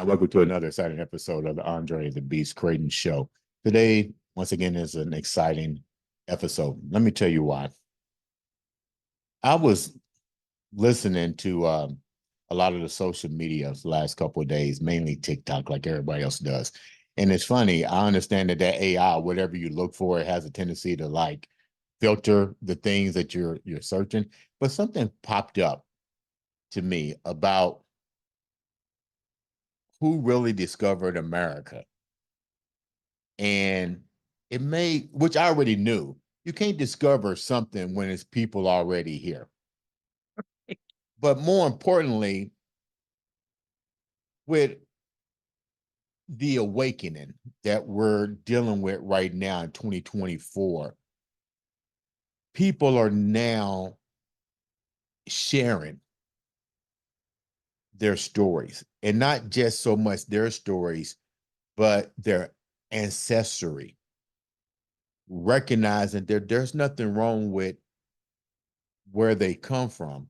Welcome to another exciting episode of the Andre The Beast Crayton show. Today, once again, is an exciting episode. Let me tell you why. I was listening to a lot of the social media the last couple of days, mainly TikTok, like everybody else does. And it's funny, I understand that AI, whatever you look for, it has a tendency to like filter the things that you're searching. But something popped up to me about who really discovered America. And it made, which I already knew, you can't discover something when it's people already here. But more importantly, with the awakening that we're dealing with right now in 2024, people are now sharing their stories, and not just so much their stories, but their ancestry, recognizing that there's nothing wrong with where they come from.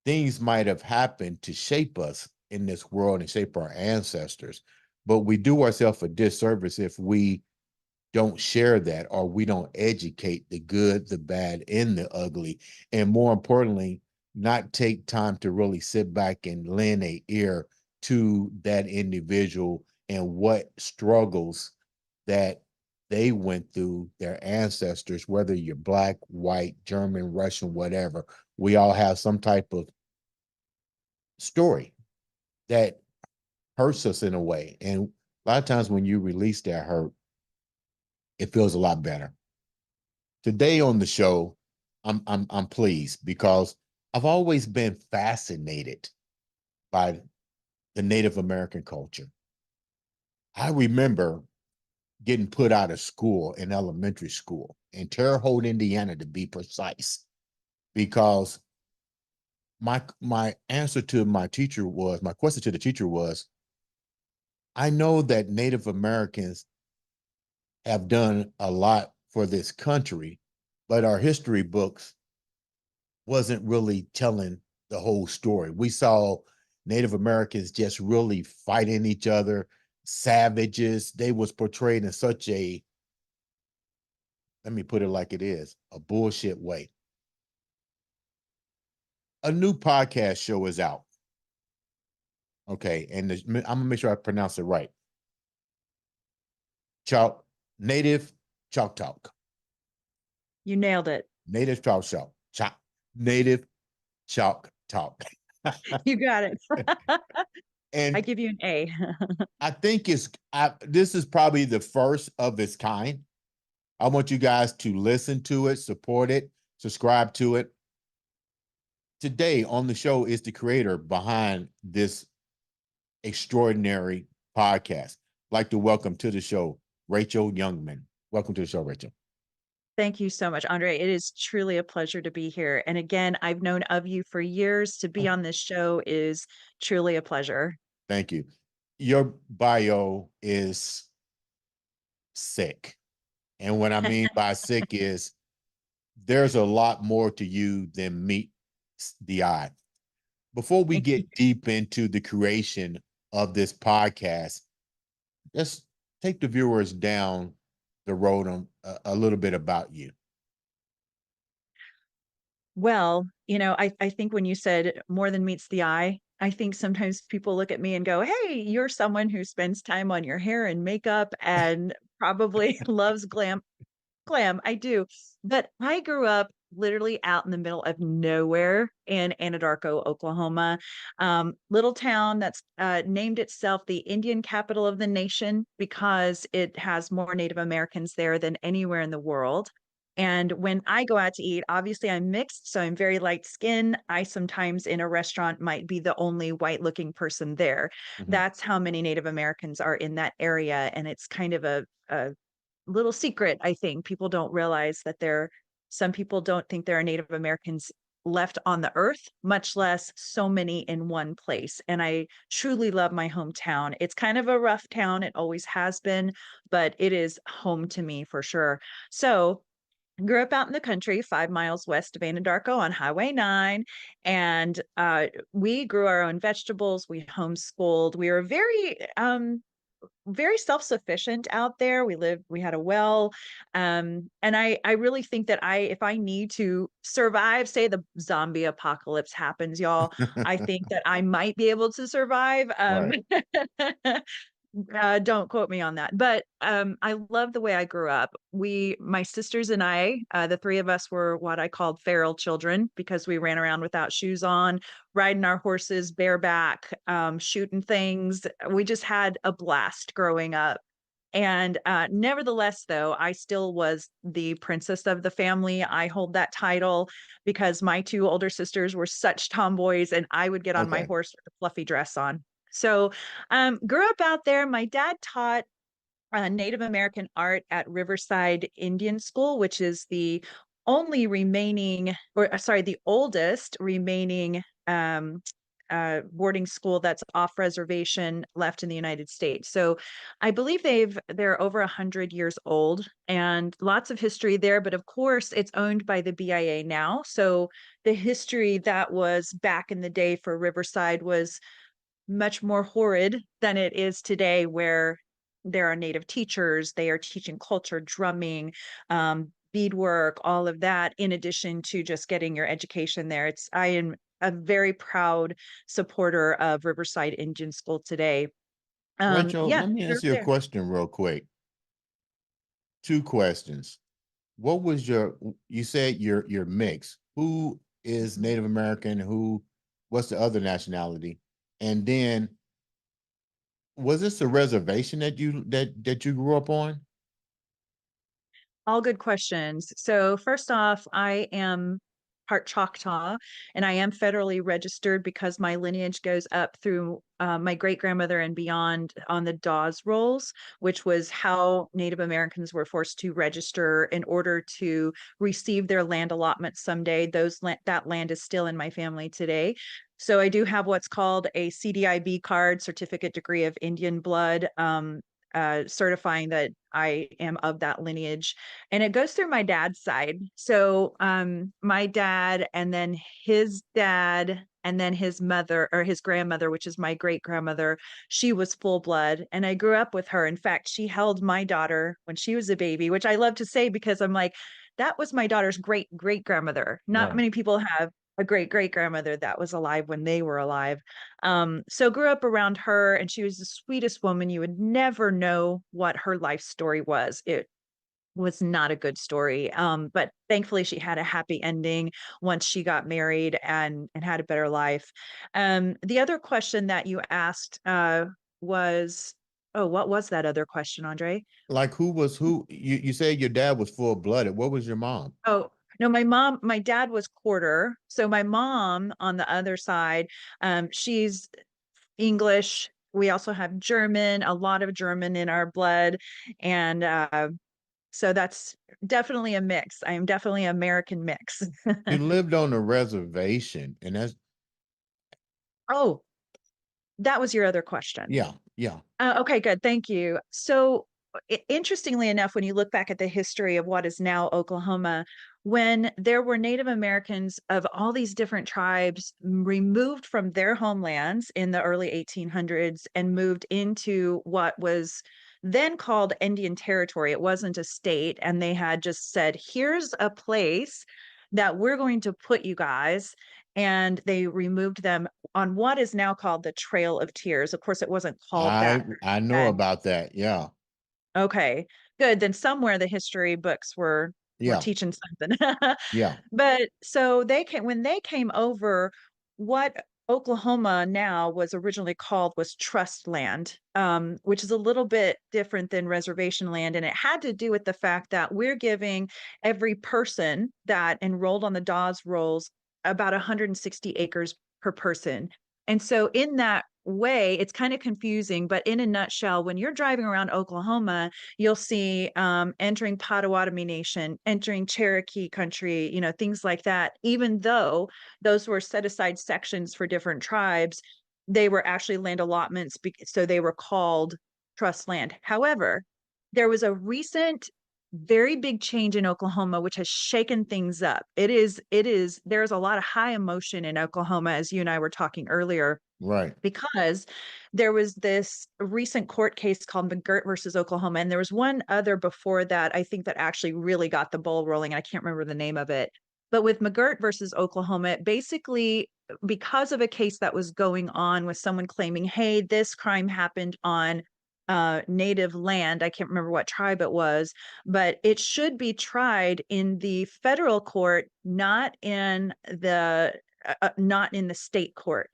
Things might have happened to shape us in this world and shape our ancestors, but we do ourselves a disservice if we don't share that, or we don't educate the good, the bad, and the ugly. And more importantly, not take time to really sit back and lend an ear to that individual and what struggles that they went through, their ancestors, whether you're Black, white, German, Russian, whatever. We all have some type of story that hurts us in a way. And a lot of times when you release that hurt, it feels a lot better. Today on the show, I'm pleased because I've always been fascinated by the Native American culture. I remember getting put out of school in elementary school in Terre Haute, Indiana, to be precise, because my answer to my question to the teacher was, I know that Native Americans have done a lot for this country, but our history books wasn't really telling the whole story. We saw Native Americans just really fighting each other, savages. They was portrayed in such a, let me put it like it is, a bullshit way. A new podcast show is out. Okay, and I'm gonna make sure I pronounce it right. Native Chalk Talk. You nailed it. Native Chalk Talk. Native Chalk Talk. You got it. And I give you an A. I think this is probably the first of its kind. I want you guys to listen to it, support it, subscribe to it. Today on the show is the creator behind this extraordinary podcast. I'd like to welcome to the show, Rachael Youngman. Welcome to the show, Rachael. Thank you so much, Andre. It is truly a pleasure to be here. And again, I've known of you for years. To be on this show is truly a pleasure. Thank you. Your bio is sick. And what I mean by sick is there's a lot more to you than meets the eye. Before we get deep into the creation of this podcast, let's take the viewers down the road on a little bit about you. Well, I think when you said more than meets the eye, I think sometimes people look at me and go, hey, you're someone who spends time on your hair and makeup and probably loves glam. I do. But I grew up literally out in the middle of nowhere in Anadarko, Oklahoma. Little town that's named itself the Indian capital of the nation because it has more Native Americans there than anywhere in the world. And when I go out to eat, obviously I'm mixed, so I'm very light skinned. I sometimes in a restaurant might be the only white looking person there. Mm-hmm. That's how many Native Americans are in that area. And it's kind of a little secret. I think people don't realize that some people don't think there are Native Americans left on the earth, much less so many in one place. And I truly love my hometown. It's kind of a rough town. It always has been, but it is home to me for sure. So Grew up out in the country, 5 miles west of Anadarko on Highway 9, and, we grew our own vegetables, we homeschooled, we were very self-sufficient out there. We had a well. And I really think that if I need to survive, say the zombie apocalypse happens, y'all, I think that I might be able to survive. Right. Don't quote me on that. But I love the way I grew up. My sisters and I, the three of us were what I called feral children because we ran around without shoes on, riding our horses bareback, shooting things. We just had a blast growing up. And nevertheless, though, I still was the princess of the family. I hold that title because my two older sisters were such tomboys, and I would get on my Okay. horse with a fluffy dress on. So, grew up out there. My dad taught Native American art at Riverside Indian School, which is the only remaining, or sorry, the oldest remaining boarding school that's off reservation left in the United States. So I believe they're over 100 years old and lots of history there. But of course, it's owned by the BIA now. So the history that was back in the day for Riverside was much more horrid than it is today, where there are native teachers, they are teaching culture, drumming, beadwork, all of that, in addition to just getting your education there. I am a very proud supporter of Riverside Indian School today. Rachel, Yeah, let me they're ask you a there. question real quick. Two questions. What was you said your mix. Who is Mhm. Native American? What's the other nationality? And then was this a reservation that you grew up on? All good questions. So first off, I am part Choctaw, and I am federally registered because my lineage goes up through my great grandmother and beyond on the Dawes rolls, which was how Native Americans were forced to register in order to receive their land allotment someday. That land is still in my family today. So I do have what's called a CDIB card, Certificate Degree of Indian Blood. Certifying that I am of that lineage, and it goes through my dad's side. So my dad, and then his dad, and then his mother, or his grandmother, which is my great grandmother, she was full blood, and I grew up with her. In fact, she held my daughter when she was a baby, which I love to say because I'm like, that was my daughter's great great grandmother. Not Right. many people have a great great grandmother that was alive when they were alive. So grew up around her, and she was the sweetest woman. You would never know what her life story was. It was not a good story. But thankfully she had a happy ending once she got married and had a better life. The other question that you asked was, oh, what was that other question, Andre? Like who was who? You said your dad was full blooded. What was your mom? Oh, no, my dad was quarter. So my mom on the other side, she's English. We also have German, a lot of German in our blood. And so that's definitely a mix. I am definitely American mix. You lived on a reservation, and that's Oh, that was your other question. yeah, yeah. Okay, good. Thank you. So, interestingly enough, when you look back at the history of what is now Oklahoma, when there were Native Americans of all these different tribes removed from their homelands in the early 1800s and moved into what was then called Indian Territory, it wasn't a state. And they had just said, here's a place that we're going to put you guys. And they removed them on what is now called the Trail of Tears. Of course, it wasn't called that I know then. about that. Yeah, Okay, good. Then somewhere the history books were yeah, teaching something. yeah. But so they came when they came over, what Oklahoma now was originally called was trust land, which is a little bit different than reservation land. And it had to do with the fact that we're giving every person that enrolled on the Dawes rolls about 160 acres per person. And so in that way, it's kind of confusing, but in a nutshell, when you're driving around Oklahoma, you'll see entering Potawatomi Nation, entering Cherokee country, things like that. Even though those were set aside sections for different tribes, they were actually land allotments, so they were called trust land. However, there was a recent very big change in Oklahoma, which has shaken things up. There's a lot of high emotion in Oklahoma, as you and I were talking earlier, Right. because there was this recent court case called McGirt versus Oklahoma. And there was one other before that, I think, that actually really got the ball rolling. I can't remember the name of it. But with McGirt versus Oklahoma, it basically, because of a case that was going on with someone claiming, hey, this crime happened on native land. I can't remember what tribe it was, but it should be tried in the federal court, not in the state court.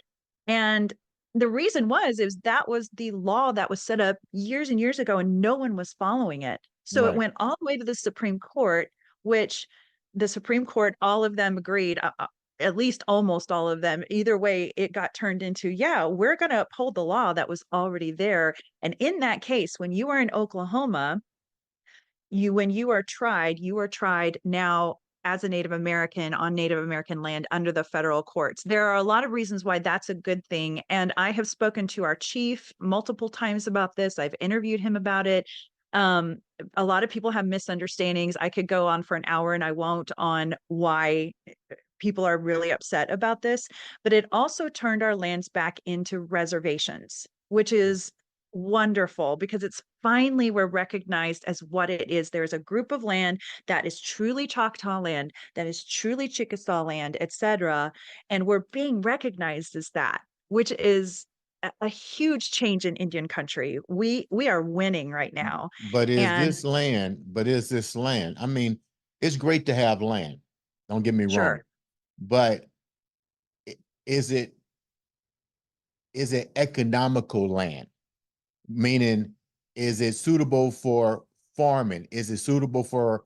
And the reason is that was the law that was set up years and years ago, and no one was following it. So it Right. went all the way to the Supreme Court, which the Supreme Court, all of them agreed, at least almost all of them. Either way, it got turned into, yeah, we're going to uphold the law that was already there. And in that case, when you are in Oklahoma, when you are tried now as a Native American on Native American land under the federal courts. There are a lot of reasons why that's a good thing. And I have spoken to our chief multiple times about this. I've interviewed him about it. Um, a lot of people have misunderstandings. I could go on for an hour and I won't, on why people are really upset about this, but it also turned our lands back into reservations, which is wonderful because it's finally we're recognized as what it is. There's a group of land that is truly Choctaw land, that is truly Chickasaw land, etc. And we're being recognized as that, which is a huge change in Indian country. We are winning right now. And But is this land? I mean, it's great to have land. Don't get me wrong. sure, But is it economical land? Meaning, is it suitable for farming? Is it suitable for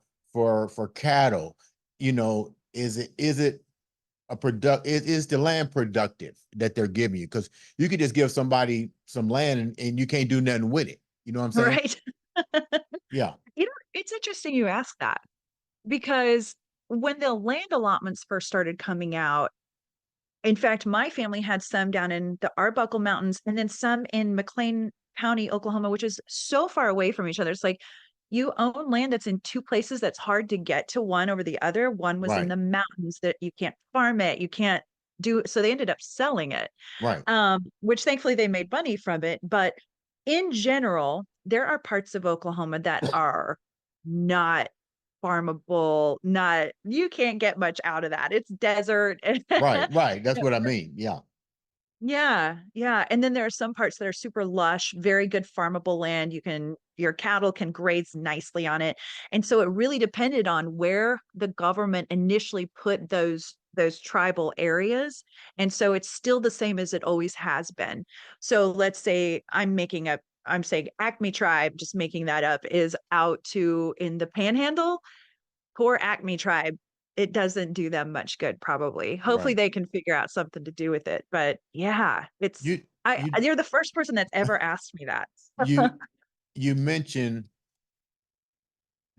cattle? You know, is it a is the land productive that they're giving you? Because you could just give somebody some land and you can't do nothing with it. You know what I'm saying? right. Yeah. It's interesting you ask that, because when the land allotments first started coming out, in fact, my family had some down in the Arbuckle Mountains and then some in McLean County, Oklahoma, which is so far away from each other. It's like you own land that's in two places that's hard to get to one over the other. One was in Right. the mountains that you can't farm it, you can't do. So they ended up selling it, Right. which thankfully they made money from it. But in general, there are parts of Oklahoma that are not farmable, not, you can't get much out of that. It's desert. Right. Right. That's what I mean. Yeah. Yeah, yeah. And then there are some parts that are super lush, very good farmable land. Your cattle can graze nicely on it. And so it really depended on where the government initially put those tribal areas. And so it's still the same as it always has been. So let's say I'm saying Acme tribe, just making that up, is out to in the panhandle. Poor Acme tribe, it doesn't do them much good, probably. Hopefully Right. they can figure out something to do with it. But yeah, You you you're the first person that's ever asked me that. you you mentioned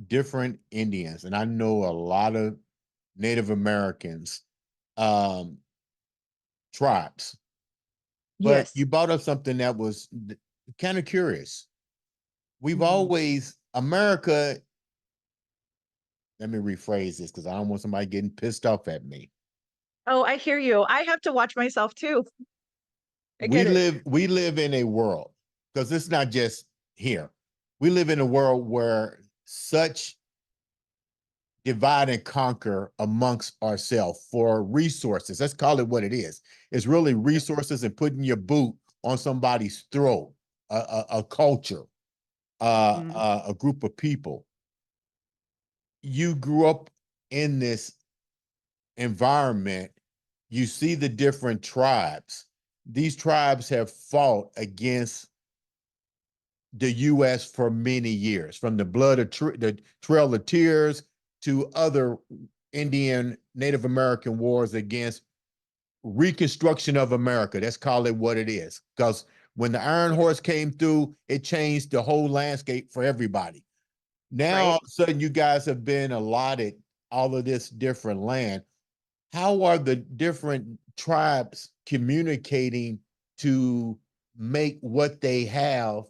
different Indians, and I know a lot of Native Americans, um, tribes, but Yes. you brought up something that was kind of curious. We've Mm. always, America, let me rephrase this because I don't want somebody getting pissed off at me. Oh, I hear you. I have to watch myself too. I get it. We live in a world, because it's not just here. We live in a world where such divide and conquer amongst ourselves for resources. Let's call it what it is. It's really resources and putting your boot on somebody's throat, a culture, Mm. a group of people. You grew up in this environment. You see the different tribes. These tribes have fought against the U.S. for many years, from the the Trail of Tears to other Indian Native American wars against Reconstruction of America. Let's call it what it is. Because when the Iron Yeah. Horse came through, it changed the whole landscape for everybody. Now, all Right. of a sudden, you guys have been allotted all of this different land. How are the different tribes communicating to make what they have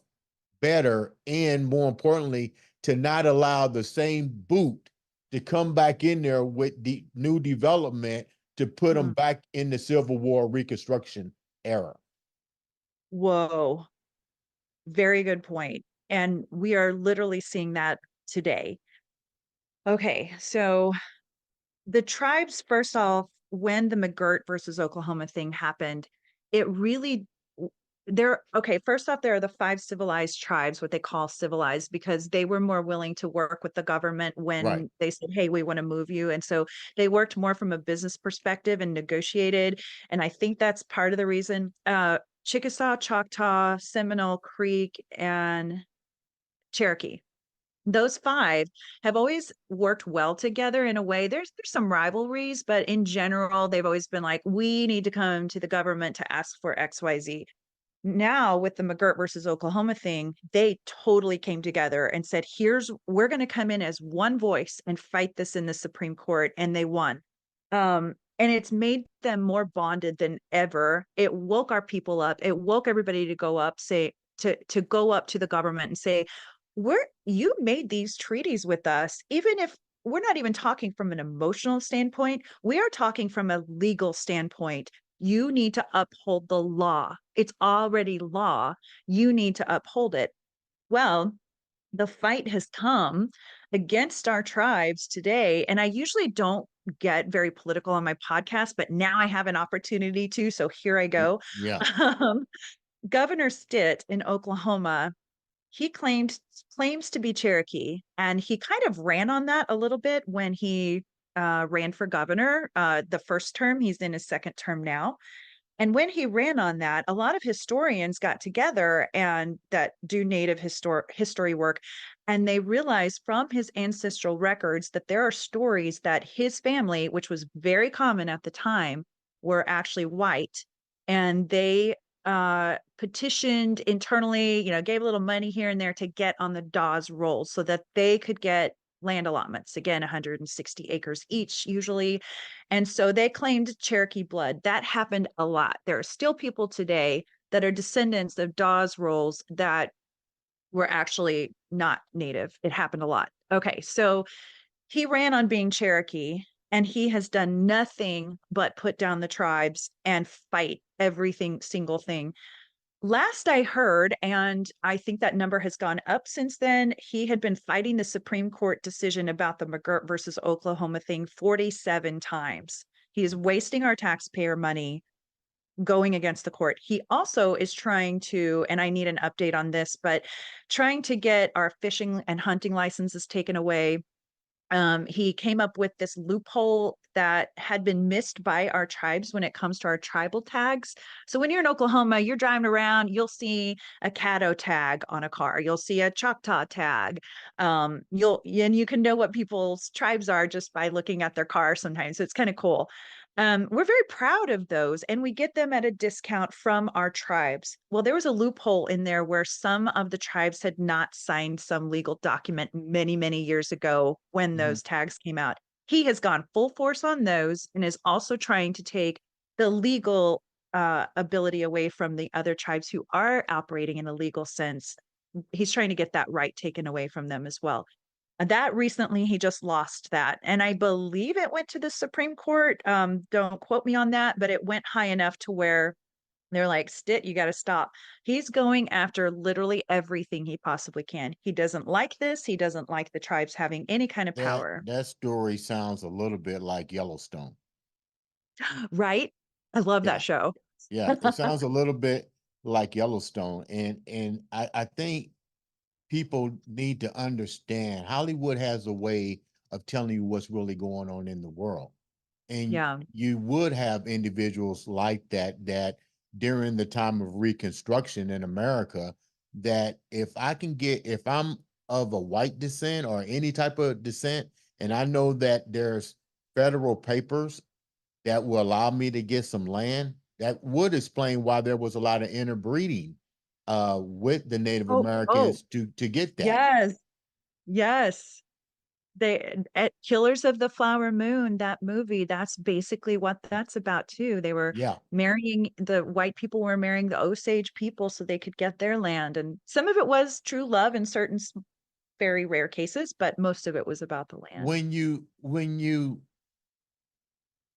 better, and more importantly, to not allow the same boot to come back in there with the new development to put them Mm. back in the Civil War Reconstruction era. Whoa. Very good point. And we are literally seeing that today. Okay, so the tribes, first off, when the McGirt versus Oklahoma thing happened, it really there okay, first off, there are the five civilized tribes, what they call civilized, because they were more willing to work with the government Right. when they said, hey, we want to move you. And so they worked more from a business perspective and negotiated. And I think that's part of the reason. Chickasaw, Choctaw, Seminole Creek, and Cherokee, those five have always worked well together in a way. There's some rivalries, but in general, they've always been like, we need to come to the government to ask for XYZ. Now with the McGirt versus Oklahoma thing, they totally came together and said, we're going to come in as one voice and fight this in the Supreme Court. And they won. And it's made them more bonded than ever. It woke our people up. It woke everybody to go up, to go up to the government and say, you made these treaties with us, even if we're not even talking from an emotional standpoint, we are talking from a legal standpoint. You need to uphold the law. It's already law. You need to uphold it. Well, the fight has come against our tribes today. And I usually don't get very political on my podcast, but now I have an opportunity to. So here I go. Yeah. Um, Governor Stitt in Oklahoma, he claims to be Cherokee, and he kind of ran on that a little bit when he ran for governor the first term. He's in his second term now. And when he ran on that, a lot of historians got together and that do native history work. And they realized from his ancestral records that there are stories that his family, which was very common at the time, were actually white. And they petitioned internally, gave a little money here and there to get on the Dawes rolls so that they could get land allotments, again 160 acres each usually. And so they claimed Cherokee blood. That happened a lot. There are still people today that are descendants of Dawes rolls that were actually not native. It happened a lot. Okay, so he ran on being Cherokee, and he has done nothing but put down the tribes and fight everything single thing. Last I heard, and I think that number has gone up since then, he had been fighting the Supreme Court decision about the McGirt versus Oklahoma thing 47 times. He is wasting our taxpayer money going against the court. He also is trying to, and I need an update on this, but trying to get our fishing and hunting licenses taken away. He came up with this loophole that had been missed by our tribes when it comes to our tribal tags. So when you're in Oklahoma, you're driving around, you'll see a Caddo tag on a car, you'll see a Choctaw tag. And you can know what people's tribes are just by looking at their car sometimes. So it's kind of cool. We're very proud of those, and we get them at a discount from our tribes. Well, there was a loophole in there where some of the tribes had not signed some legal document many, many years ago when Mhm. those tags came out. He has gone full force on those and is also trying to take the legal ability away from the other tribes who are operating in a legal sense. He's trying to get that right taken away from them as well. That recently, he just lost that. And I believe it went to the Supreme Court. Don't quote me on that, but it went high enough to where they're like, Stitt, you got to stop. He's going after literally everything he possibly can. He doesn't like this. He doesn't like the tribes having any kind of That power. that story sounds a little bit like Yellowstone. Right? I love that Yeah. show. Yeah. It sounds a little bit like Yellowstone. And I think people need to understand Hollywood has a way of telling you what's really going on in the world. And Yeah. you would have individuals like that during the time of Reconstruction in America, that if I'm of a white descent or any type of descent, and I know that there's federal papers that will allow me to get some land, that would explain why there was a lot of interbreeding with the Native Oh, Americans to get that. yes. Yes. They at Killers of the Flower Moon, that movie, that's basically what that's about too. They were Yeah. marrying the white people were marrying the Osage people so they could get their land. And some of it was true love in certain very rare cases, but most of it was about the land. When you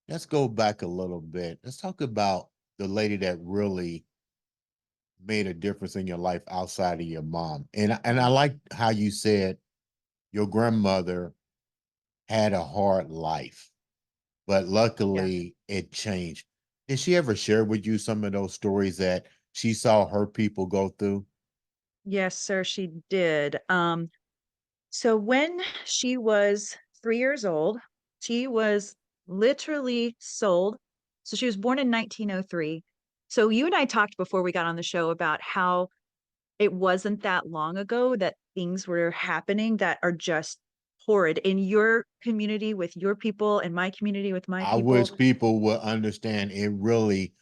let's go back a little bit. Let's talk about the lady that really made a difference in your life outside of your mom. And I like how you said your grandmother had a hard life, but Yeah. luckily it changed. Did she ever share with you some of those stories that she saw her people go through? Yes, sir, she did. So when she was 3 years old, she was literally sold. So she was born in 1903. So you and I talked before we got on the show about how it wasn't that long ago that things were happening that are just horrid in your community with your people and my community with my I people. wish people would understand it really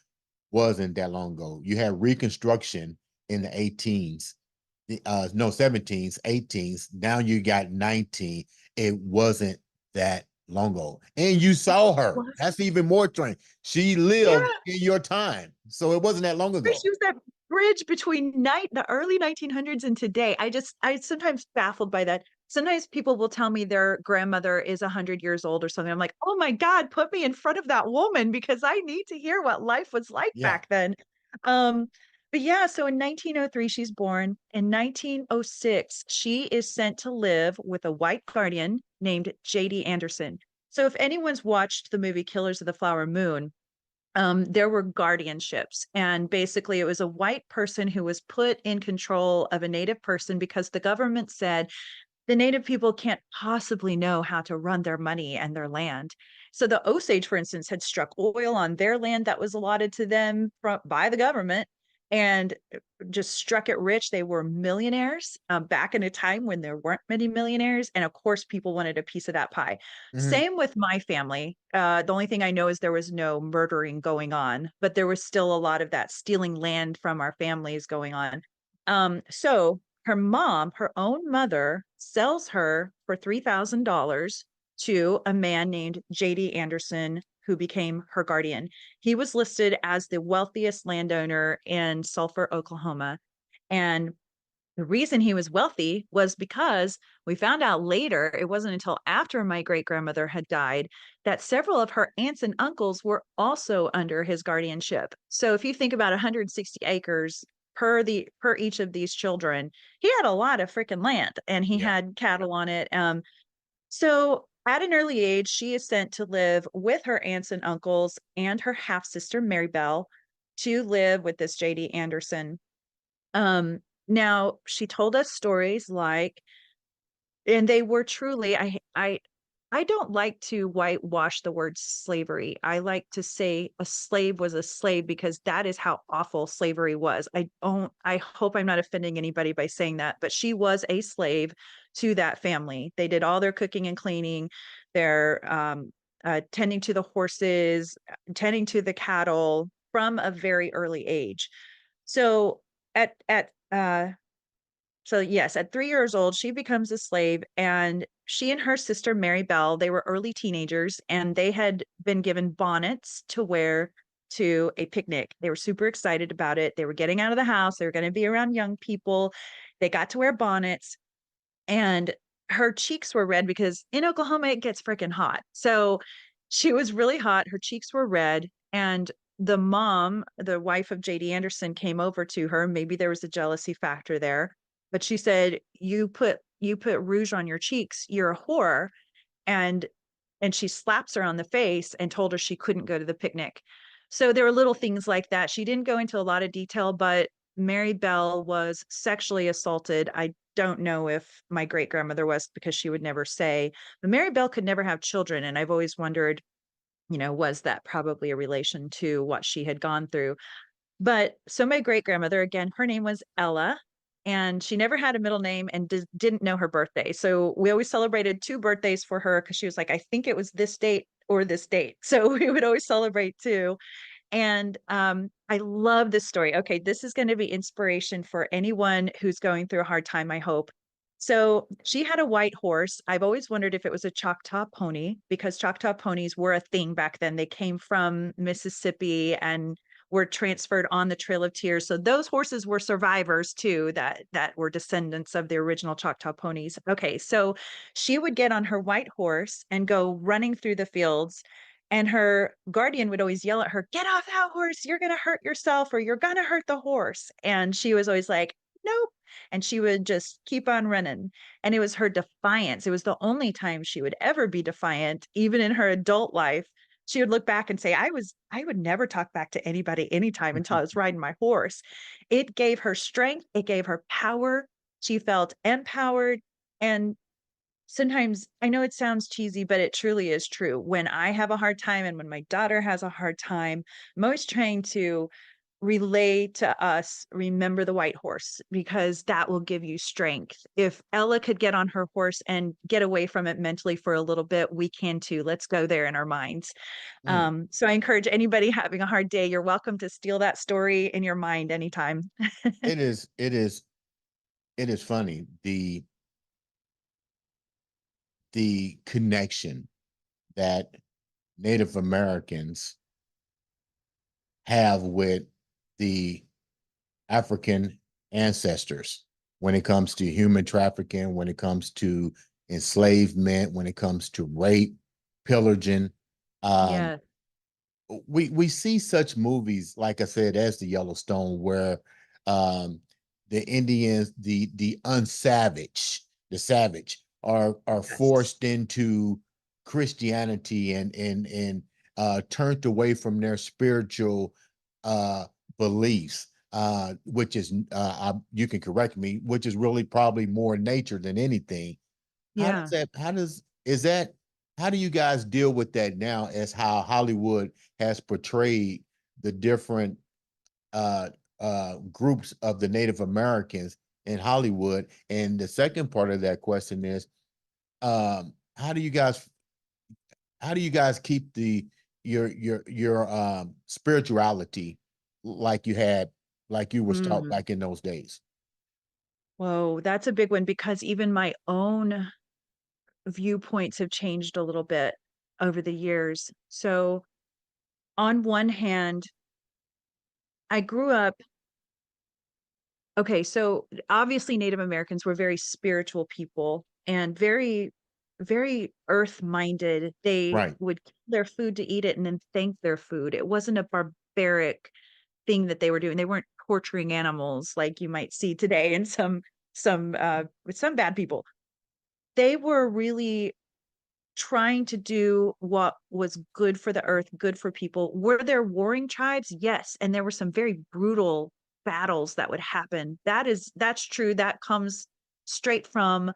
wasn't that long ago. You had Reconstruction in the 18s, no 17s, 18s. Now you got 19. It wasn't that long ago, and you saw her. What? That's even more strange. She Yeah. lived in your time, so it wasn't that long ago. She was that bridge between the early 1900s and today. I sometimes baffled by that. Sometimes people will tell me their grandmother is 100 years old or something. I'm like, "Oh my God, put me in front of that woman because I need to hear what life was like Yeah. back then." Um, but yeah, so in 1903 she's born. In 1906 she is sent to live with a white guardian named J.D. Anderson. So if anyone's watched the movie Killers of the Flower Moon, there were guardianships. And basically, it was a white person who was put in control of a native person because the government said the native people can't possibly know how to run their money and their land. So the Osage, for instance, had struck oil on their land that was allotted to them by the government and just struck it rich. They were millionaires back in a time when there weren't many millionaires. And of course, people wanted a piece of that pie. Mhm. Same with my family. The only thing I know is there was no murdering going on, but there was still a lot of that stealing land from our families going on. So her mom, her own mother, sells her for $3,000 to a man named J.D. Anderson, who became her guardian. He was listed as the wealthiest landowner in Sulphur, Oklahoma. And the reason he was wealthy was because we found out later, it wasn't until after my great grandmother had died, that several of her aunts and uncles were also under his guardianship. So if you think about 160 acres per each of these children, he had a lot of freaking land and he Yeah. had cattle on it. So at an early age, she is sent to live with her aunts and uncles and her half sister Mary Bell to live with this JD Anderson. Now she told us stories like, and they were truly, I don't like to whitewash the word slavery. I like to say a slave was a slave because that is how awful slavery was. I hope I'm not offending anybody by saying that, but she was a slave to that family. They did all their cooking and cleaning, their tending to the horses, tending to the cattle from a very early age. So at so yes, at 3 years old, she becomes a slave, and she and her sister Mary Bell, they were early teenagers, and they had been given bonnets to wear to a picnic. They were super excited about it. They were getting out of the house. They were going to be around young people. They got to wear bonnets, and her cheeks were red because in Oklahoma it gets freaking hot. So she was really hot. Her cheeks were red, and the mom, the wife of JD Anderson, came over to her. Maybe there was a jealousy factor there, but she said, "You put rouge on your cheeks. You're a whore." And she slaps her on the face and told her she couldn't go to the picnic. So there were little things like that. She didn't go into a lot of detail, but Mary Bell was sexually assaulted. I don't know if my great grandmother was because she would never say, but Mary Bell could never have children. And I've always wondered, was that probably a relation to what she had gone through? But so my great grandmother, again, her name was Ella, and she never had a middle name and didn't know her birthday. So we always celebrated two birthdays for her because she was like, I think it was this date or this date. So we would always celebrate two. And I love this story. Okay, this is going to be inspiration for anyone who's going through a hard time, I hope. So she had a white horse. I've always wondered if it was a Choctaw pony because Choctaw ponies were a thing back then. They came from Mississippi and were transferred on the Trail of Tears. So those horses were survivors too, that were descendants of the original Choctaw ponies. Okay, so she would get on her white horse and go running through the fields, and her guardian would always yell at her, "Get off that horse, you're gonna hurt yourself or you're gonna hurt the horse." And she was always like, "Nope." And she would just keep on running. And it was her defiance. It was the only time she would ever be defiant, even in her adult life. She would look back and say, I would never talk back to anybody anytime until I was riding my horse. It gave her strength, it gave her power. She felt empowered. And sometimes I know it sounds cheesy, but it truly is true. When I have a hard time and when my daughter has a hard time, I'm always trying to relay to us, remember the white horse, because that will give you strength. If Ella could get on her horse and get away from it mentally for a little bit, we can too. Let's go there in our minds. Mm. So I encourage anybody having a hard day, you're welcome to steal that story in your mind anytime. It is funny, the connection that Native Americans have with the African ancestors when it comes to human trafficking, when it comes to enslavement, when it comes to rape, pillaging. Um, Yeah. we see such movies, like I said, as the Yellowstone, where um, the Indians, the unsavage, the savage, are Yes. forced into Christianity and turned away from their spiritual uh, beliefs, which is you can correct me, which is really probably more nature than anything. How does Yeah. that? How does is that? How do you guys deal with that now? As how Hollywood has portrayed the different uh, groups of the Native Americans in Hollywood? And the second part of that question is, um, how do you guys how do you guys keep the your spirituality like you had like you was taught Mm. back in those days? Whoa, that's a big one because even my own viewpoints have changed a little bit over the years. So, on one hand, I grew up okay, so obviously Native Americans were very spiritual people and very, very earth-minded. They Right. would kill their food to eat it and then thank their food. It wasn't a barbaric thing that they were doing. They weren't torturing animals like you might see today in with some bad people. They were really trying to do what was good for the earth, good for people. Were there warring tribes? Yes, and there were some very brutal battles that would happen. That's true. That comes straight from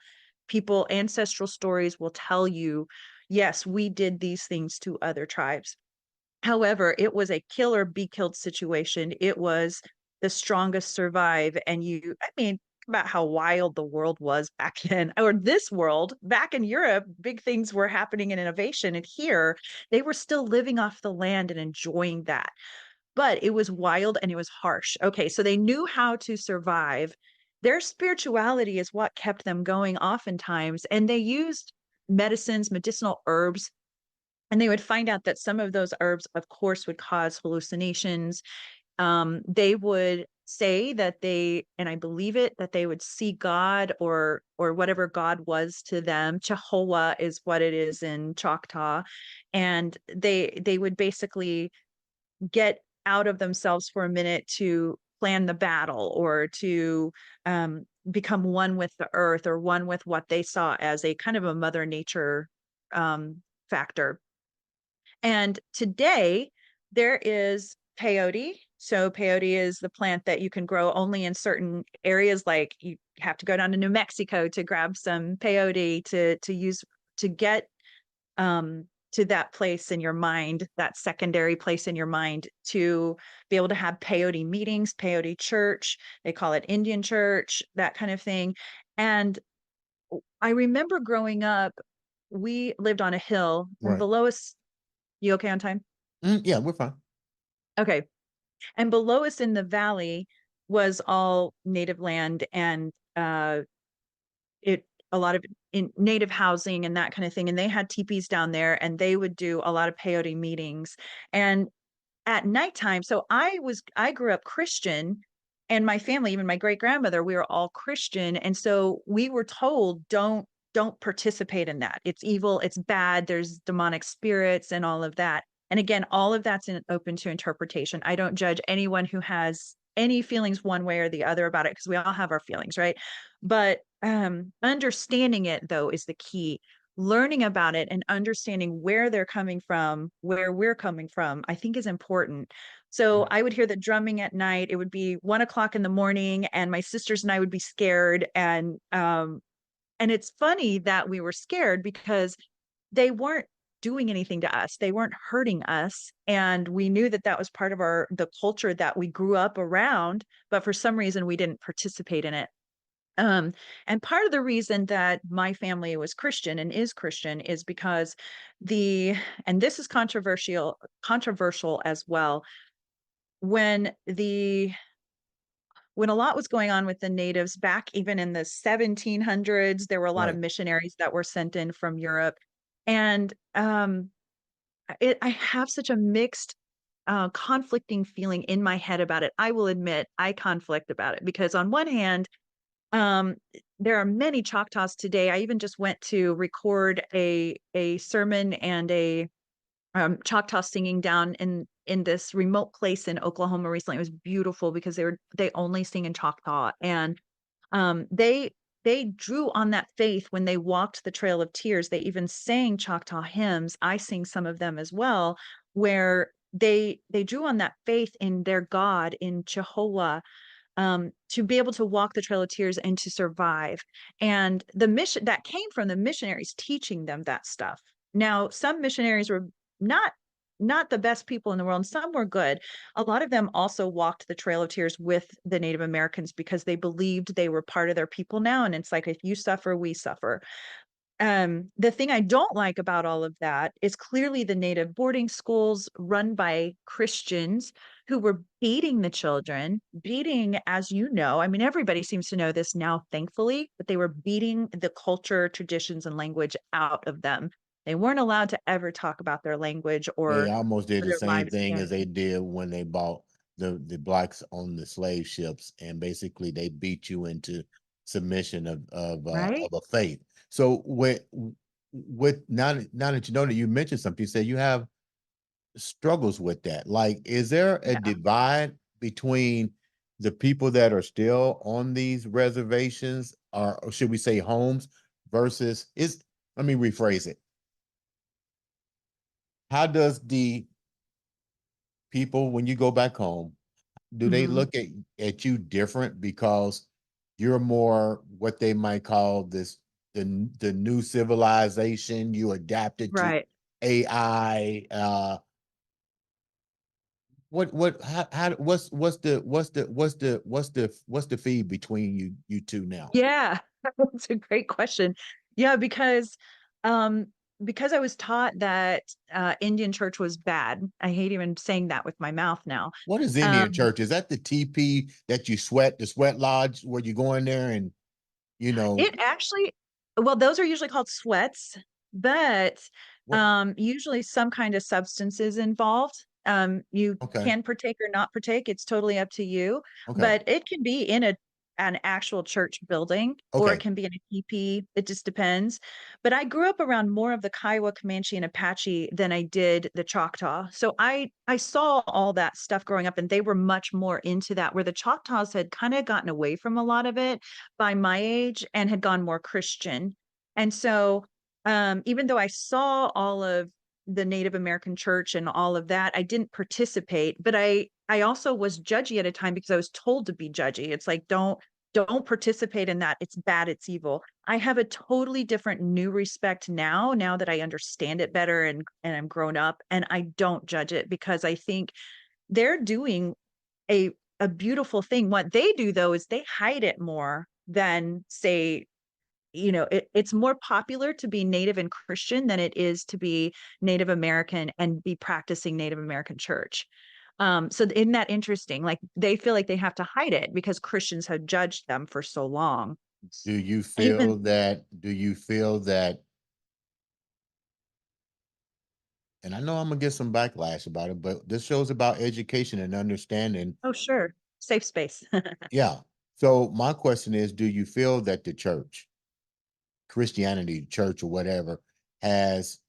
people. Ancestral stories will tell you, yes, we did these things to other tribes. However, it was a kill or be killed situation. It was the strongest survive. And I mean, about how wild the world was back then, or this world. Back in Europe, big things were happening in innovation. And here, they were still living off the land and enjoying that. But it was wild and it was harsh. Okay, so they knew how to survive. Their spirituality is what kept them going oftentimes. And they used medicines, medicinal herbs, and they would find out that some of those herbs, of course, would cause hallucinations. They would say that and I believe it, that they would see God or whatever God was to them. Jehovah is what it is in Choctaw, and they would basically get out of themselves for a minute to plan the battle or to become one with the earth or one with what they saw as a kind of a mother nature factor. And today there is peyote. So peyote is the plant that you can grow only in certain areas. Like you have to go down to New Mexico to grab some peyote to use to get to that place in your mind, that secondary place in your mind to be able to have peyote meetings, peyote church. They call it Indian church, that kind of thing. And I remember growing up, we lived on a hill and Right. below us, you okay on time? Yeah, we're fine. Okay. And below us in the valley was all native land and it a lot of in native housing and that kind of thing. And they had teepees down there and they would do a lot of peyote meetings. And at nighttime, so I grew up Christian, and my family, even my great-grandmother, we were all Christian, and so we were told, Don't participate in that. It's evil, it's bad, there's demonic spirits and all of that." And again, all of that's open to interpretation. I don't judge anyone who has any feelings one way or the other about it, because we all have our feelings, right? But, understanding it, though, is the key. Learning about it and understanding where they're coming from, where we're coming from, I think is important. So I would hear the drumming at night. It would be 1 o'clock in the morning, and my sisters and I would be scared. And it's funny that we were scared because they weren't doing anything to us. They weren't hurting us, and we knew that that was part of the culture that we grew up around, but for some reason we didn't participate in it. Um, and part of the reason that my family was Christian and is Christian is because the and this is controversial as well. When the when a lot was going on with the natives back even in the 1700s, there were a lot of Right. missionaries that were sent in from Europe. And I have such a mixed, conflicting feeling in my head about it. I will admit I conflict about it because, on one hand, um, there are many Choctaws today. I even just went to record a sermon and a Choctaw singing down in this remote place in Oklahoma recently. It was beautiful because they only sing in Choctaw, and they drew on that faith when they walked the Trail of Tears. They even sang Choctaw hymns. I sing some of them as well, where they drew on that faith in their God, in Jehovah, to be able to walk the Trail of Tears and to survive. And the mission that came from the missionaries teaching them that stuff. Now, some missionaries were not not the best people in the world, and some were good. A lot of them also walked the Trail of Tears with the Native Americans because they believed they were part of their people now. And it's like, if you suffer, we suffer. The thing I don't like about all of that is clearly the native boarding schools run by Christians who were beating the children, beating, as you know, I mean, everybody seems to know this now, thankfully, but they were beating the culture, traditions, and language out of them. They weren't allowed to ever talk about their language They or almost did the their same lives thing as again, they did when they bought the blacks on the slave ships, and basically they beat you into submission right? of a faith. So with now that you know that, you mentioned something, you said you have struggles with that. Like, is there a Yeah. divide between the people that are still on these reservations, or should we say homes, versus is let me rephrase it. How does the people, when you go back home, do they Mhm. look at you different because you're more what they might call the new civilization, you adapted to Right. AI? How what's the feed between you two now? Yeah, that's a great question. Yeah, because I was taught that, Indian church was bad. I hate even saying that with my mouth now. What is Indian Um, church? Is that the TP that you sweat, the sweat lodge where you go in there and you know it actually well, those are usually called sweats, but, what? usually some kind of substance is involved. You Okay, can partake or not partake, it's totally up to you, okay, but it can be in an actual church building, or it okay. can be in a teepee, it just depends. But I grew up around more of the Kiowa, Comanche, and Apache than I did the Choctaw, so I saw all that stuff growing up, and they were much more into that, where the Choctaws had kinda gotten away from a lot of it by my age and had gone more Christian. And so, even though I saw all of the Native American church and all of that, I didn't participate, but I also was judgy at a time because I was told to be judgy. It's like, don't participate in that. It's bad, it's evil. I have a totally different new respect now that I understand it better and I'm grown up, and I don't judge it because I think they're doing a a beautiful thing. What they do, though, is they hide it more than, say, it's more popular to be Native and Christian than it is to be Native American and be practicing Native American church. So isn't that interesting? Like, they feel like they have to hide it because Christians have judged them for so long. Even Do you feel that and I know I'm gonna get some backlash about it, but this show's about education and understanding. Oh, sure. Safe space. Yeah. So my question is, do you feel that the church, Christianity, church or whatever, has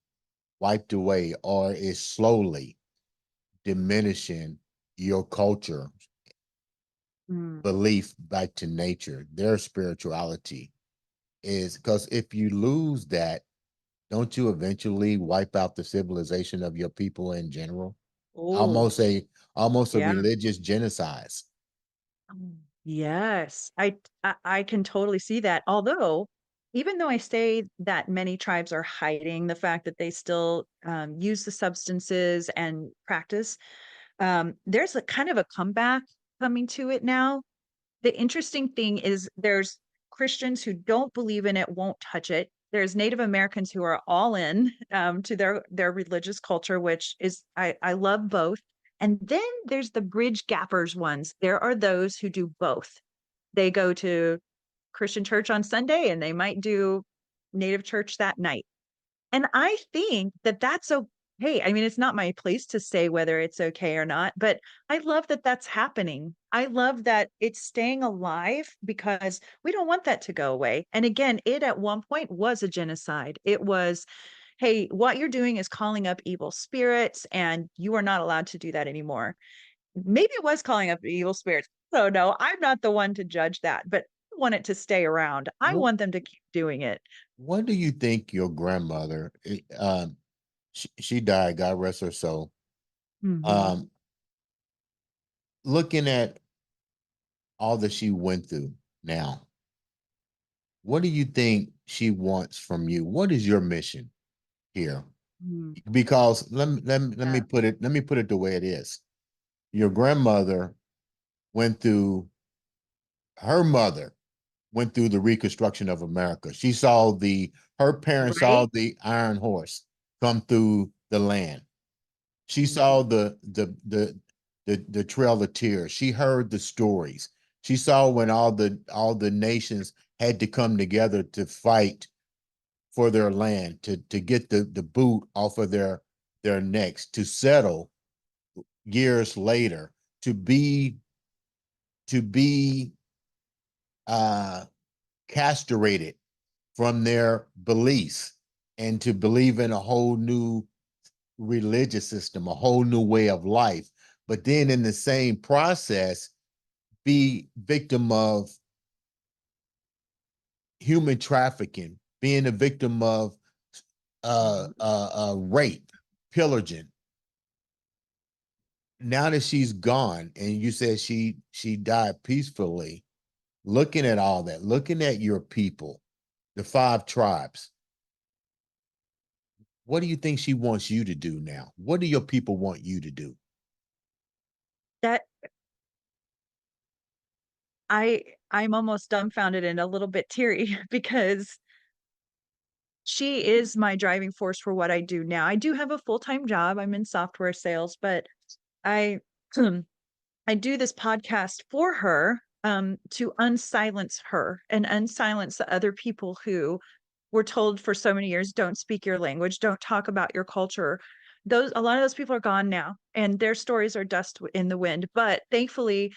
wiped away or is slowly diminishing your culture Mm. belief back to nature, their spirituality? Is because if you lose that, don't you eventually wipe out the civilization of your people in general? Oh, Almost a yeah. religious genocide. Yes, I can totally see that. Although, even though I say that many tribes are hiding the fact that they still use the substances and practice, there's a kind of a comeback coming to it now. The interesting thing is there's Christians who don't believe in it, won't touch it. There's Native Americans who are all in to their religious culture, which is I love both. And then there's the bridge gappers ones. There are those who do both. They go to Christian church on Sunday and they might do Native church that night. And I think that that's okay. I mean, it's not my place to say whether it's okay or not, but I love that that's happening. I love that it's staying alive because we don't want that to go away. And again, it at one point was a genocide. It was, hey, what you're doing is calling up evil spirits, and you are not allowed to do that anymore. Maybe it was calling up evil spirits. So no, I'm not the one to judge that, but I want it to stay around. I What want them to keep doing it. what do you think your grandmother, she died, God rest her soul. Mhm. Um, looking at all that she went through now, what do you think she wants from you? What is your mission here? Mm, Because let me yeah. put it the way it is. Your grandmother went through her mother went through the reconstruction of America. She saw her parents saw Right? the iron horse come through the land. She Mhm. saw the Trail of Tears. She heard the stories. She saw when all the nations had to come together to fight for their land, to get the boot off of their necks, to settle years later, to be to be uh castrated from their beliefs and to believe in a whole new religious system, a whole new way of life. But then in the same process, be victim of human trafficking, being a victim of Mhm. rape, pillaging. Now that she's gone, and you said she died peacefully, looking at all that, looking at your people, the five tribes, what do you think she wants you to do now? What do your people want you to do? That I'm almost dumbfounded and a little bit teary because she is my driving force for what I do now. I do have a full-time job. I'm in software sales, but I I do this podcast for her to unsilence her and unsilence the other people who were told for so many years, don't speak your language, don't talk about your culture. Those a lot of those people are gone now and their stories are dust in the wind. But thankfully,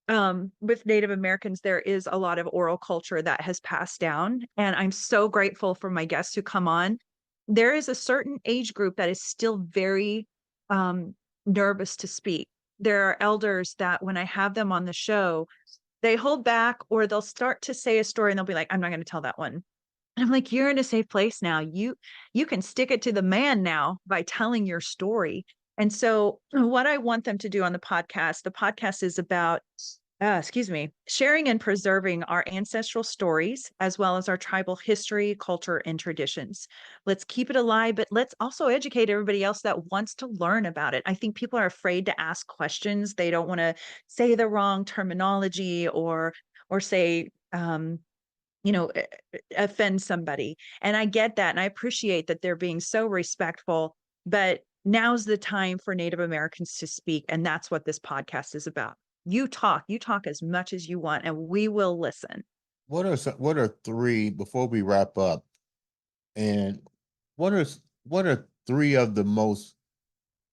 with Native Americans, there is a lot of oral culture that has passed down. And I'm so grateful for my guests who come on. There is a certain age group that is still very um, nervous to speak. There are elders that when I have them on the show, they hold back or they'll start to say a story and they'll be like, I'm not going to tell that one. And I'm like, you're in a safe place now. You can stick it to the man now by telling your story. And so what I want them to do on the podcast is about excuse me, sharing and preserving our ancestral stories as well as our tribal history, culture, and traditions. Let's keep it alive, but let's also educate everybody else that wants to learn about it. I think people are afraid to ask questions. They don't want to say the wrong terminology or say you know, offend somebody. And I get that. And I appreciate that they're being so respectful. But now's the time for Native Americans to speak. And that's what this podcast is about. You talk as much as you want, and we will listen. What are three before we wrap up? And what are what are three of the most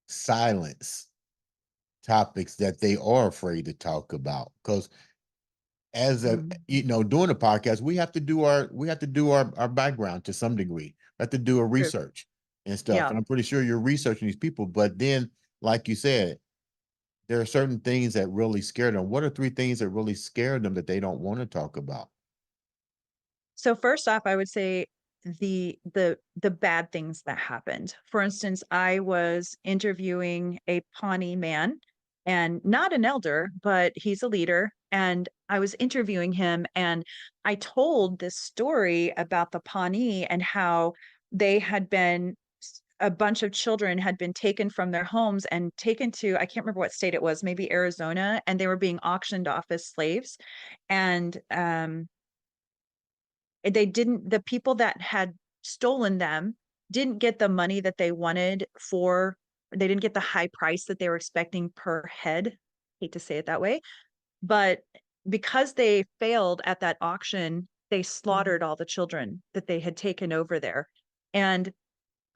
silence topics that they are afraid to talk about. Because as a Mm, doing a podcast, we have to do our background to some degree. We have to do a true. research and stuff. Yeah. And I'm pretty sure you're researching these people, but then, like you said, there are certain things that really scare them. What are three things that really scare them that they don't want to talk about? So first off, I would say the bad things that happened. For instance, I was interviewing a Pawnee man and not an elder, but he's a leader. And I was interviewing him and I told this story about the Pawnee and how they had been a bunch of children had been taken from their homes and taken to, I can't remember what state it was, maybe Arizona, and they were being auctioned off as slaves. And they didn't the people that had stolen them didn't get the money that they wanted for they didn't get the high price that they were expecting per head. Hate to say it that way, but because they failed at that auction, they slaughtered all the children that they had taken over there. And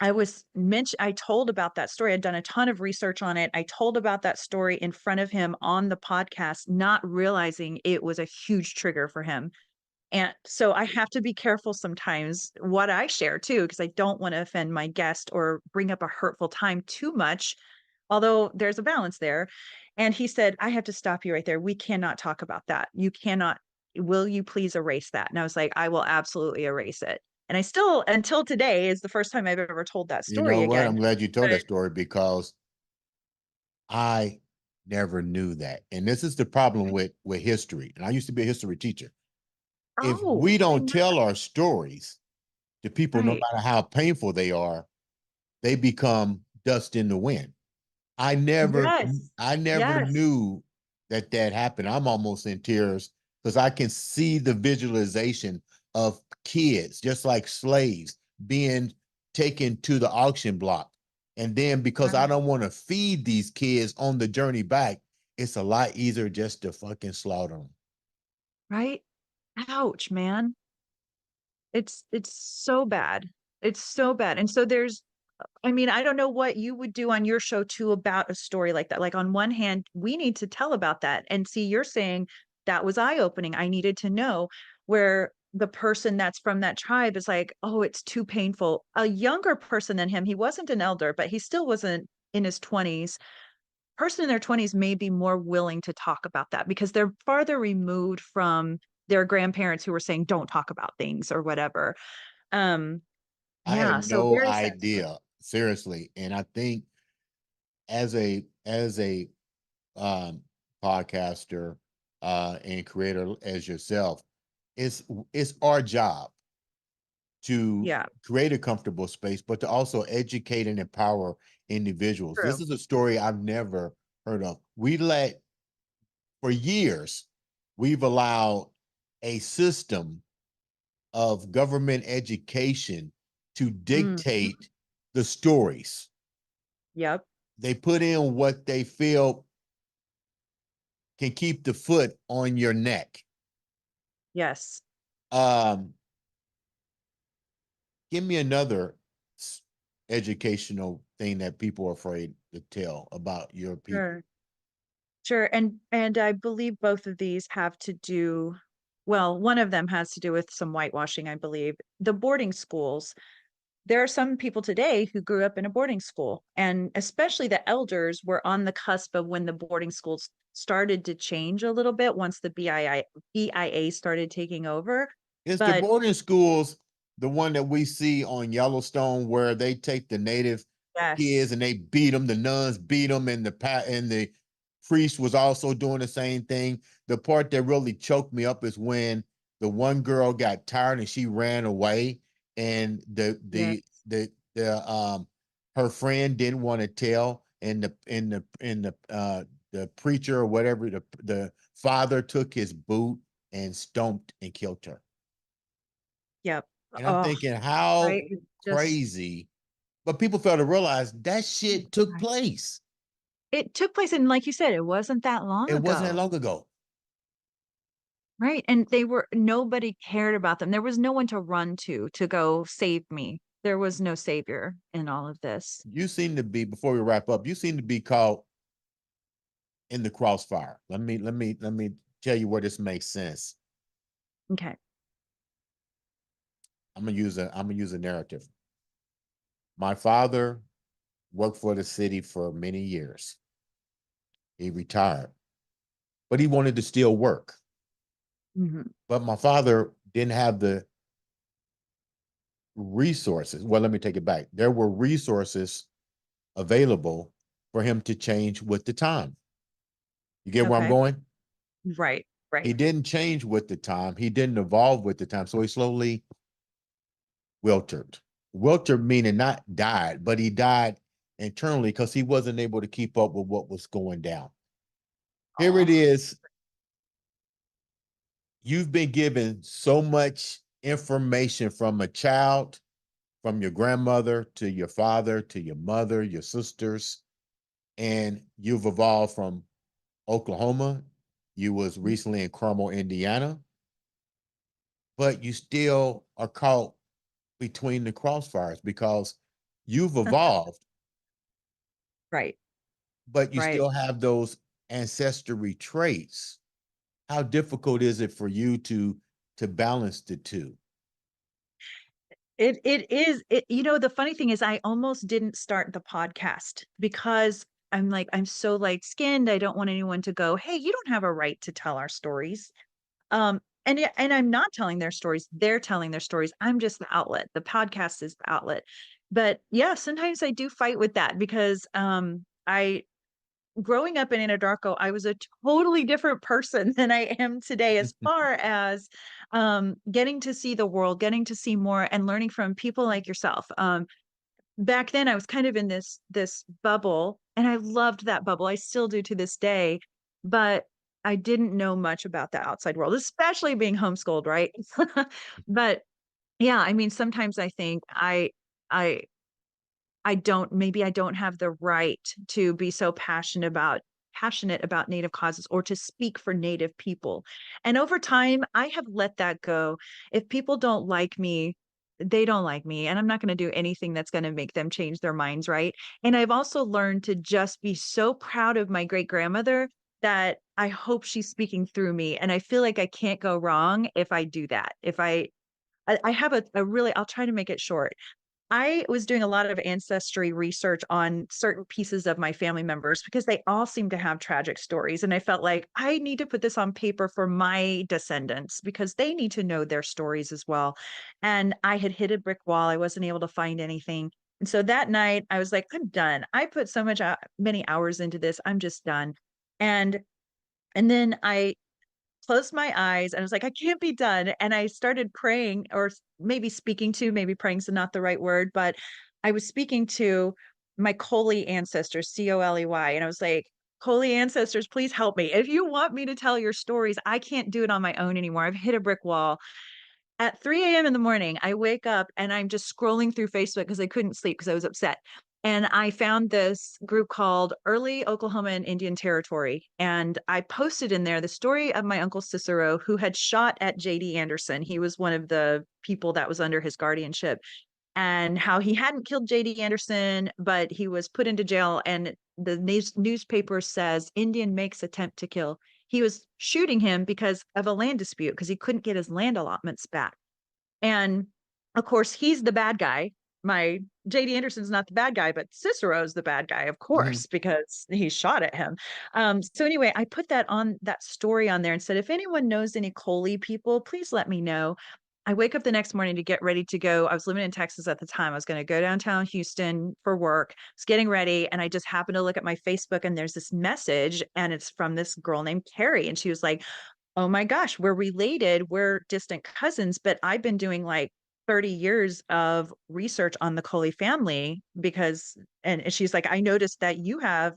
I told about that story. I'd done a ton of research on it. I told about that story in front of him on the podcast, not realizing it was a huge trigger for him. And so I have to be careful sometimes what I share too, because I don't want to offend my guest or bring up a hurtful time too much, although there's a balance there. And he said, I have to stop you right there. We cannot talk about that. You cannot, will you please erase that? And I was like, I will absolutely erase it. And I still, until today, is the first time I've ever told that You story know what? again. I'm glad you told But that story because I never knew that. And this is the problem with history. And I used to be a history teacher. If oh, we I don't did not. tell our stories to people, no Right. matter how painful they are, they become dust in the wind. I never, Yes. I never Yes. knew that that happened. I'm almost in tears because I can see the visualization of kids, just like slaves, being taken to the auction block. And then because I Right. don't want to feed these kids on the journey back, it's a lot easier just to fucking slaughter them. Right. Ouch, man. It's so bad. It's so bad. And so there's I mean, I don't know what you would do on your show too about a story like that. Like on one hand, we need to tell about that. And see, you're saying that was eye-opening. I needed to know where the person that's from that tribe is like, oh, it's too painful. A younger person than him, he wasn't an elder, but he still wasn't in his 20s. Person in their 20s may be more willing to talk about that because they're farther removed from their grandparents who were saying, don't talk about things or whatever. Um, I had yeah, so no very sensitive. idea, seriously. And I think as a um, podcaster and creator as yourself, it's it's our job to Yeah, create a comfortable space, but to also educate and empower individuals. This true. is a story I've never heard of. For years, we've allowed a system of government education to Mhm. dictate the stories. Yep. They put in what they feel can keep the foot on your neck. Yes. Um, Give me another educational thing that people are afraid to tell about your people. Sure. Sure. And I believe both of these have to do well, one of them has to do with some whitewashing, I believe. The boarding schools. There are some people today who grew up in a boarding school, and especially the elders were on the cusp of when the boarding schools started to change a little bit once the BIA started taking over. It's the But boarding schools, the one that we see on Yellowstone, where they take the native kids yes, and they beat them. The nuns beat them, and the priest was also doing the same thing. The part that really choked me up is when the one girl got tired and she ran away, and yes, the her friend didn't want to tell, and the preacher or whatever, the father took his boot and stomped and killed her. yep. And I'm Oh, thinking, right. how Just crazy. But people fail to realize that shit took place. it took place, and like you said, it wasn't that long It wasn't that ago. long ago. Right, and they were nobody cared about them. There was no one to run to go save me. There was no savior in all of this. You seem to be, before we wrap up, you seem to be caught in the crossfire. Let me tell you where this makes sense. Okay. I'm gonna use a narrative. My father worked for the city for many years. He retired, but he wanted to still work. Mhm. But my father didn't have the resources. Well, let me take it back. There were resources available for him to change with the time. You get where I'm Okay. going? Right, right. He didn't change with the time. He didn't evolve with the time. So he slowly wilted. Wilted meaning not died, but he died internally because he wasn't able to keep up with what was going down. Here it Oh, is. You've been given so much information from a child, from your grandmother to your father to your mother, your sisters, and you've evolved from Oklahoma. You was recently in Carmel, Indiana, but you still are caught between the crossfires because you've evolved, right, but you right. still have those ancestry traits. How difficult is it for you to balance the two? It is the funny thing is I almost didn't start the podcast because I'm like, I'm so light-skinned, I don't want anyone to go, "Hey, you don't have a right to tell our stories." And I'm not telling their stories, they're telling their stories. I'm just the outlet. The podcast is the outlet. But yeah, sometimes I do fight with that because I growing up in Anadarko, I was a totally different person than I am today as far as getting to see the world, getting to see more and learning from people like yourself. Back then I was kind of in this bubble and I loved that bubble. I still do to this day, but I didn't know much about the outside world, especially being homeschooled, right? But yeah, I mean, sometimes I think I I don't maybe I don't have the right to be so passionate about Native causes or to speak for Native people. And over time, I have let that go. If people don't like me, they don't like me, and I'm not gonna do anything that's gonna make them change their minds, right? And I've also learned to just be so proud of my great-grandmother that I hope she's speaking through me, and I feel like I can't go wrong if I do that. If I have a really I'll try to make it short. I was doing a lot of ancestry research on certain pieces of my family members because they all seem to have tragic stories. And I felt like I need to put this on paper for my descendants because they need to know their stories as well. And I had hit a brick wall. I wasn't able to find anything. And so that night I was like, I'm done. I put so much many hours into this. I'm just done. And and then I closed my eyes and I was like, "I can't be done." And I started praying or maybe speaking to, maybe praying's not the right word, but I was speaking to my Coley ancestors, Coley, and I was like, "Coley ancestors, please help me. If you want me to tell your stories, I can't do it on my own anymore. I've hit a brick wall." At 3 a.m. in the morning, I wake up and I'm just scrolling through Facebook because I couldn't sleep because I was upset. And I found this group called Early Oklahoma and Indian Territory. And I posted in there the story of my uncle Cicero, who had shot at JD Anderson. He was one of the people that was under his guardianship, and how he hadn't killed JD Anderson, but he was put into jail. And the newspaper says Indian makes attempt to kill. He was shooting him because of a land dispute because he couldn't get his land allotments back. And of course, he's the bad guy. My JD Anderson's not the bad guy, but Cicero's the bad guy, of Mhm. course, because he shot at him. So anyway, I put that story on there and said, if anyone knows any Coley people, please let me know. I wake up the next morning to get ready to go. I was living in Texas at the time. I was going to go downtown Houston for work. I was getting ready, and I just happened to look at my Facebook, and there's this message, and it's from this girl named Carrie, and she was like, "Oh my gosh, we're related. We're distant cousins, but I've been doing like 30 years of research on the Coley family because," and she's like, "I noticed that you have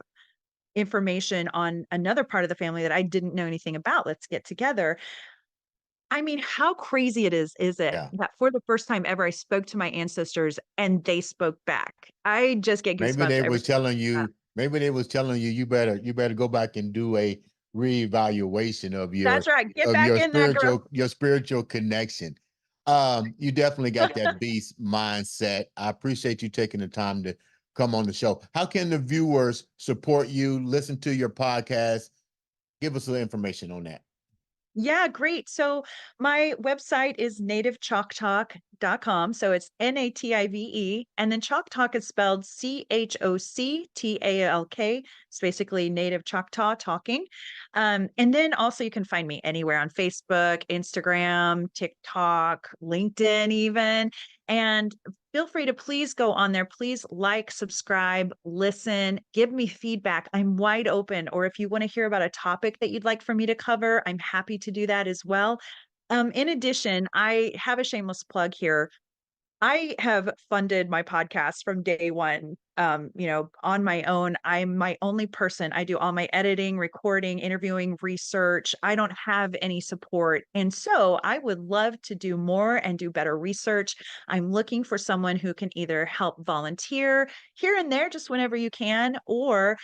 information on another part of the family that I didn't know anything about. Let's get together." I mean, how crazy is it Yeah. that for the first time ever, I spoke to my ancestors and they spoke back? I just get Maybe goosebumps they every was time I telling think of that. you, maybe they was telling you you better go back and do a reevaluation That's right. Get back in that group. your spiritual connection. You definitely got that beast mindset. I appreciate you taking the time to come on the show. How can the viewers support you, listen to your podcast? Give us some information on that. Yeah, great. So my website is nativechalktalk.com. So it's Native, and then Chalk Talk is spelled Choctalk. It's basically native Choctaw talking. And then also you can find me anywhere on Facebook, Instagram, TikTok, LinkedIn, even. And feel free to please go on there. Please like, subscribe, listen, give me feedback. I'm wide open. Or if you want to hear about a topic that you'd like for me to cover, I'm happy to do that as well. In addition, I have a shameless plug here. I have funded my podcast from day one, on my own. I'm my only person. I do all my editing, recording, interviewing, research. I don't have any support. And so I would love to do more and do better research. I'm looking for someone who can either help volunteer here and there, just whenever you can, or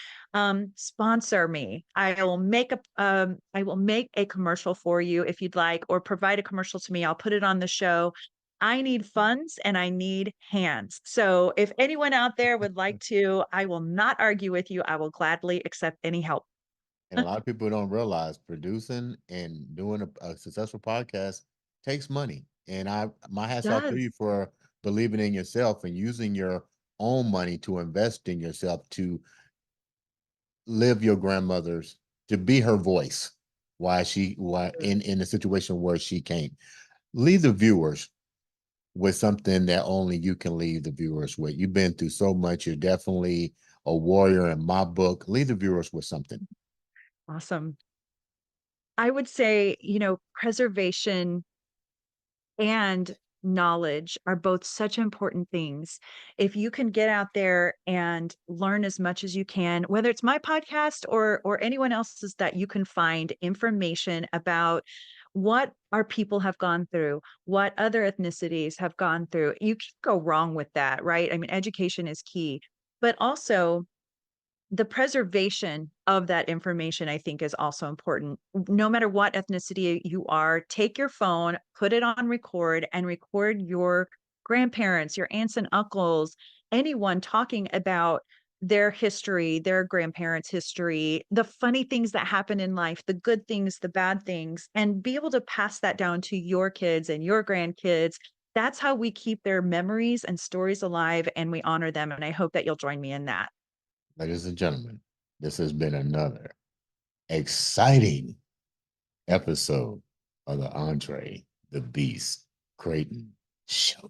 sponsor me. I will make a commercial for you if you'd like, or provide a commercial to me. I'll put it on the show. I need funds and I need hands. So if anyone out there would like to, I will not argue with you. I will gladly accept any help. And a lot of people don't realize producing and doing a successful podcast takes money. And my It hats off to does. you for believing in yourself and using your own money to invest in yourself to live your grandmother's, to be her voice why in a situation where she can't. Leave the viewers with something that only you can leave the viewers with. You've been through so much. You're definitely a warrior in my book. Leave the viewers with something. Awesome. I would say, preservation and knowledge are both such important things. If you can get out there and learn as much as you can, whether it's my podcast or anyone else's, that you can find information about what our people have gone through, what other ethnicities have gone through. You can't go wrong with that, right? I mean, education is key, but also the preservation of that information, I think, is also important. No matter what ethnicity you are, take your phone, put it on record, and record your grandparents, your aunts and uncles, anyone talking about their history, their grandparents' history, the funny things that happen in life, the good things, the bad things, and be able to pass that down to your kids and your grandkids. That's how we keep their memories and stories alive, and we honor them. And I hope that you'll join me in that. Ladies and gentlemen, this has been another exciting episode of the Andre the Beast Crayton show.